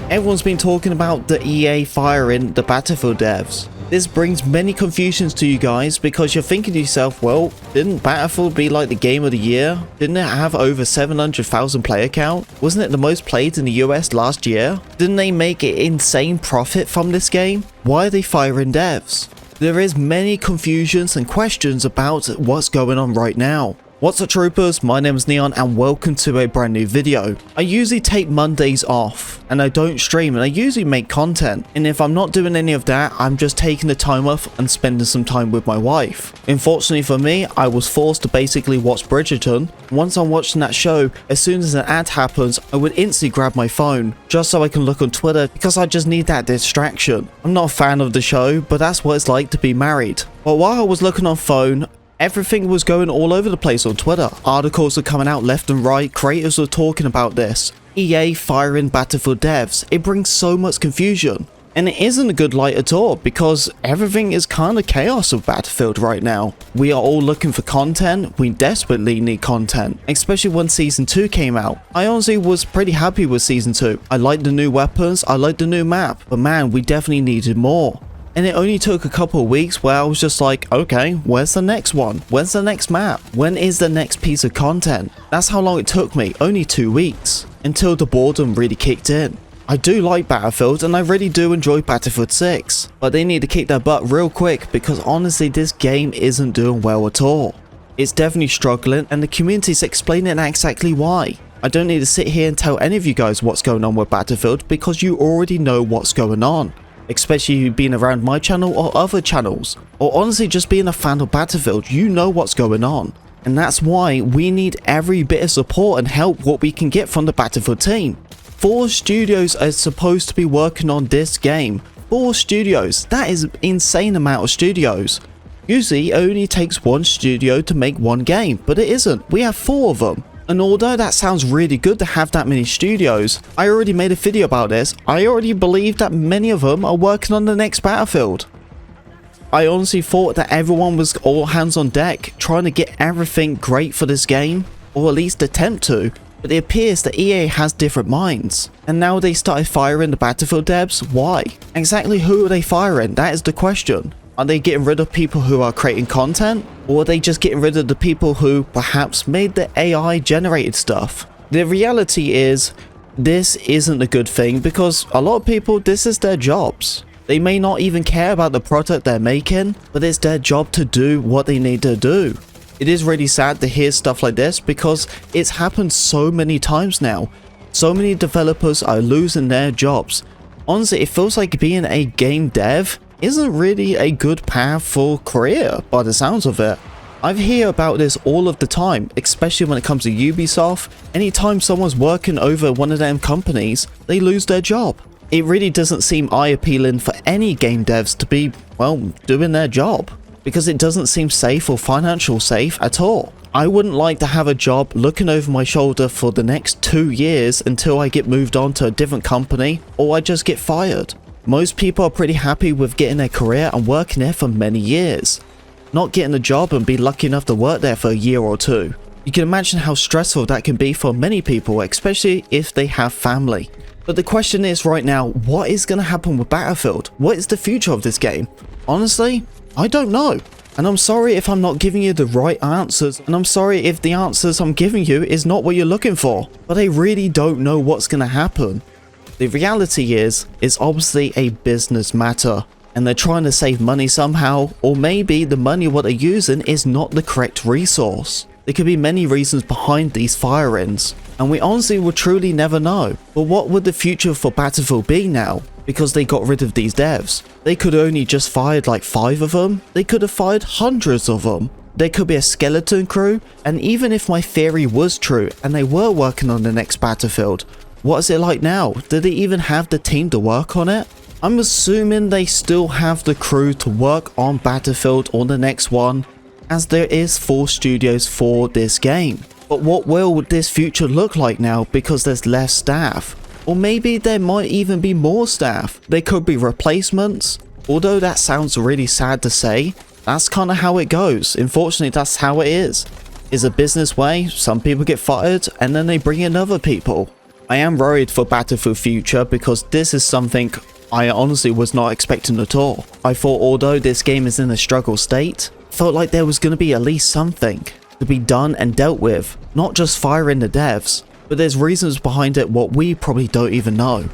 Everyone's been talking about the EA firing the Battlefield devs. This brings many confusions to you guys because you're thinking to yourself, well, didn't Battlefield be like the game of the year? Didn't it have over 700,000 player count? Wasn't it the most played in the US last year? Didn't they make an insane profit from this game? Why are they firing devs? There is many confusions and questions about what's going on right now. What's up troopers, my name is Neon and welcome to a brand new video. I usually take Mondays off and I don't stream and I usually make content, and if I'm not doing any of that, I'm just taking the time off and spending some time with my wife. Unfortunately for me, I was forced to basically watch Bridgerton. Once I'm watching that show, as soon as an ad happens, I would instantly grab my phone just so I can look on Twitter because I just need that distraction. I'm not a fan of the show, but that's what it's like to be married. But while I was looking on phone, everything was going all over the place on Twitter. Articles were coming out left and right, creators were talking about this. EA firing Battlefield devs. It brings so much confusion. And it isn't a good light at all because everything is kind of chaos with Battlefield right now. We are all looking for content. We desperately need content, especially when Season 2 came out. I honestly was pretty happy with Season 2. I liked the new weapons, I liked the new map, but man, we definitely needed more. And it only took a couple of weeks where I was just like, okay, where's the next one? When's the next map? When is the next piece of content? That's how long it took me, only 2 weeks, until the boredom really kicked in. I do like Battlefield and I really do enjoy Battlefield 6, but they need to kick their butt real quick because honestly this game isn't doing well at all. It's definitely struggling and the community's explaining exactly why. I don't need to sit here and tell any of you guys what's going on with Battlefield because you already know what's going on. Especially you being around my channel or other channels, or honestly just being a fan of Battlefield, you know what's going on. And that's why we need every bit of support and help what we can get from the Battlefield team. 4 studios are supposed to be working on this game. 4 studios, that is an insane amount of studios. Usually it only takes 1 studio to make 1 game, but it isn't, we have 4 of them. And although that sounds really good to have that many studios, I already made a video about this, I already believe that many of them are working on the next Battlefield. I honestly thought that everyone was all hands on deck, trying to get everything great for this game, or at least attempt to, but it appears that EA has different minds. And now they started firing the Battlefield devs, why? Exactly who are they firing? That is the question. Are they getting rid of people who are creating content? Or are they just getting rid of the people who perhaps made the AI generated stuff? The reality is, this isn't a good thing because a lot of people, this is their jobs. They may not even care about the product they're making, but it's their job to do what they need to do. It is really sad to hear stuff like this because it's happened so many times now. So many developers are losing their jobs. Honestly, it feels like being a game dev isn't really a good path for career by the sounds of it. I hear about this all of the time, especially when it comes to Ubisoft. Anytime someone's working over one of them companies, they lose their job. It really doesn't seem eye-appealing for any game devs to be, well, doing their job, because it doesn't seem safe or financial safe at all. I wouldn't like to have a job looking over my shoulder for the next 2 years until I get moved on to a different company or I just get fired. Most people are pretty happy with getting a career and working there for many years, not getting a job and be lucky enough to work there for a year or 2. You can imagine how stressful that can be for many people, especially if they have family. But the question is right now, what is going to happen with Battlefield? What is the future of this game? Honestly, I don't know. And I'm sorry if I'm not giving you the right answers, and I'm sorry if the answers I'm giving you is not what you're looking for, but I really don't know what's going to happen. The reality is, it's obviously a business matter, and they're trying to save money somehow, or maybe the money what they're using is not the correct resource. There could be many reasons behind these firings, and we honestly will truly never know. But what would the future for Battlefield be now? Because they got rid of these devs. They could only just fired like 5 of them. They could have fired hundreds of them. There could be a skeleton crew, and even if my theory was true and they were working on the next Battlefield, what is it like now? Do they even have the team to work on it? I'm assuming they still have the crew to work on Battlefield or the next one, as there is 4 studios for this game. But what will this future look like now because there's less staff? Or maybe there might even be more staff. There could be replacements. Although that sounds really sad to say, that's kind of how it goes. Unfortunately, that's how it is. It's a business way. Some people get fired and then they bring in other people. I am worried for Battlefield future because this is something I honestly was not expecting at all. I thought although this game is in a struggle state, felt like there was going to be at least something to be done and dealt with, not just firing the devs, but there's reasons behind it what we probably don't even know.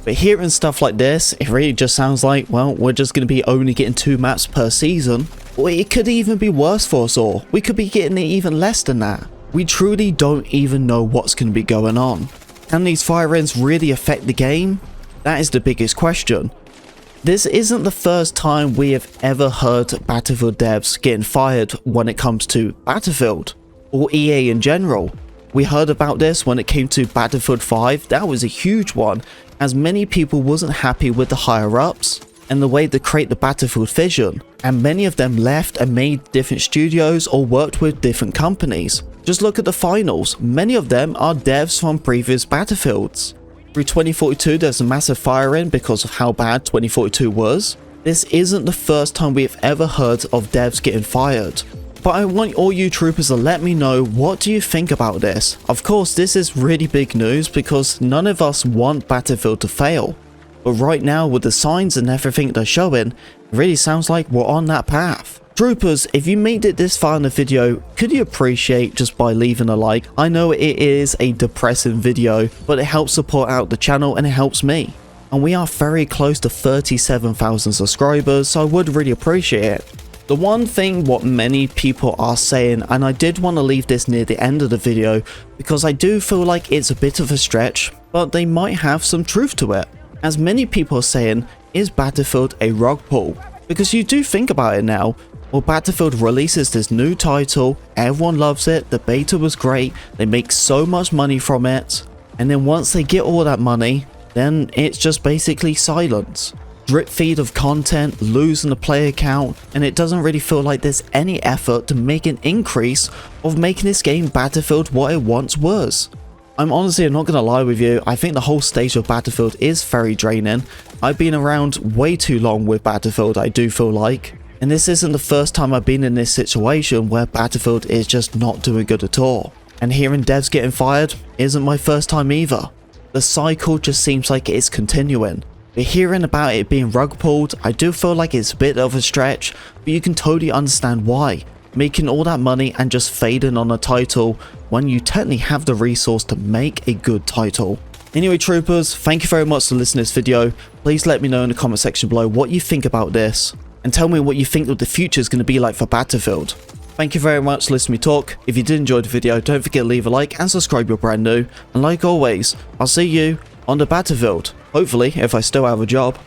But hearing stuff like this, it really just sounds like, well, we're just going to be only getting 2 maps per season, or it could even be worse for us all. We could be getting it even less than that. We truly don't even know what's going to be going on. Can these fire-ins really affect the game? That is the biggest question. This isn't the first time we have ever heard Battlefield devs getting fired when it comes to Battlefield, or EA in general. We heard about this when it came to Battlefield 5, that was a huge one, as many people wasn't happy with the higher-ups and the way they create the Battlefield vision, and many of them left and made different studios or worked with different companies. Just look at the finals, many of them are devs from previous Battlefields. Through 2042 there's a massive fire-in because of how bad 2042 was. This isn't the first time we have ever heard of devs getting fired. But I want all you troopers to let me know, what do you think about this? Of course this is really big news because none of us want Battlefield to fail. But right now with the signs and everything they're showing, it really sounds like we're on that path. Troopers, if you made it this far in the video, could you appreciate just by leaving a like? I know it is a depressing video, but it helps support out the channel and it helps me. And we are very close to 37,000 subscribers, so I would really appreciate it. The one thing what many people are saying, and I did want to leave this near the end of the video because I do feel like it's a bit of a stretch, but they might have some truth to it. As many people are saying, is Battlefield a rug pull? Because you do think about it now, well, Battlefield releases this new title, everyone loves it, the beta was great, they make so much money from it, and then once they get all that money, then it's just basically silence. Drip feed of content, losing the player count, and it doesn't really feel like there's any effort to make an increase of making this game Battlefield what it once was. I'm honestly not gonna lie with you, I think the whole stage of Battlefield is very draining. I've been around way too long with Battlefield, I do feel like. And this isn't the first time I've been in this situation where Battlefield is just not doing good at all. And hearing devs getting fired isn't my first time either. The cycle just seems like it's continuing. But hearing about it being rug pulled, I do feel like it's a bit of a stretch, but you can totally understand why. Making all that money and just fading on a title when you technically have the resource to make a good title. Anyway troopers, thank you very much for listening to this video. Please let me know in the comment section below what you think about this. And tell me what you think that the future is going to be like for Battlefield. Thank you very much for listening to me talk. If you did enjoy the video, don't forget to leave a like and subscribe if you're brand new. And like always, I'll see you on the Battlefield. Hopefully, if I still have a job.